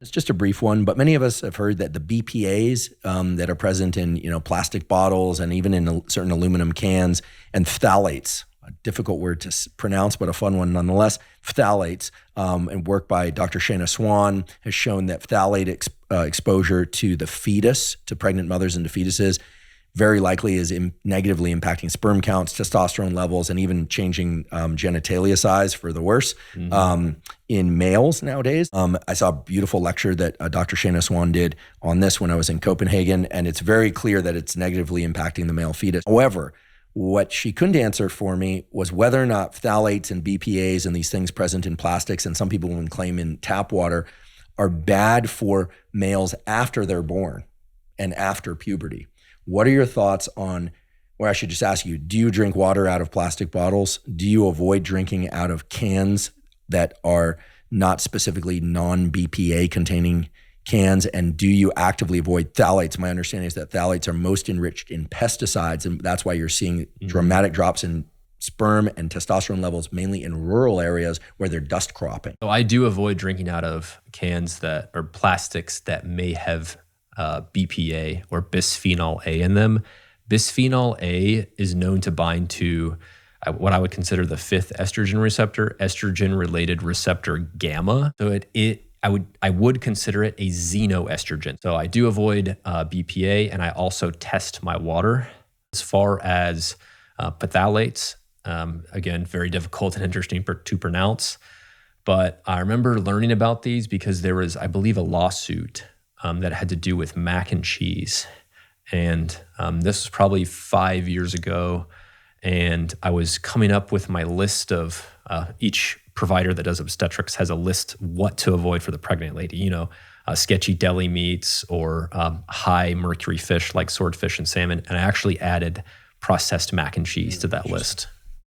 It's just a brief one, but many of us have heard that the BPAs that are present in plastic bottles and even in certain aluminum cans, and phthalates, a difficult word to pronounce, but a fun one nonetheless, phthalates, and work by Dr. Shana Swan has shown that phthalate exposure to the fetus, to pregnant mothers and to fetuses, very likely is negatively impacting sperm counts, testosterone levels, and even changing genitalia size for the worse in males nowadays. I saw a beautiful lecture that Dr. Shana Swan did on this when I was in Copenhagen, and it's very clear that it's negatively impacting the male fetus. However, what she couldn't answer for me was whether or not phthalates and BPAs and these things present in plastics, and some people even claim in tap water, are bad for males after they're born and after puberty. What are your thoughts on, or I should just ask you, do you drink water out of plastic bottles? Do you avoid drinking out of cans that are not specifically non-BPA containing cans? And do you actively avoid phthalates? My understanding is that phthalates are most enriched in pesticides, and that's why you're seeing dramatic drops in sperm and testosterone levels, mainly in rural areas where they're dust cropping. So I do avoid drinking out of cans that are plastics that may have BPA or bisphenol A in them. Bisphenol A is known to bind to what I would consider the fifth estrogen receptor, estrogen-related receptor gamma. So I would consider it a xenoestrogen. So I do avoid BPA, and I also test my water. As far as phthalates, again, very difficult and interesting to pronounce. But I remember learning about these because there was, I believe, a lawsuit that had to do with mac and cheese. And this was probably 5 years ago. And I was coming up with my list of each provider that does obstetrics has a list what to avoid for the pregnant lady, sketchy deli meats or high mercury fish like swordfish and salmon. And I actually added processed mac and cheese to that list.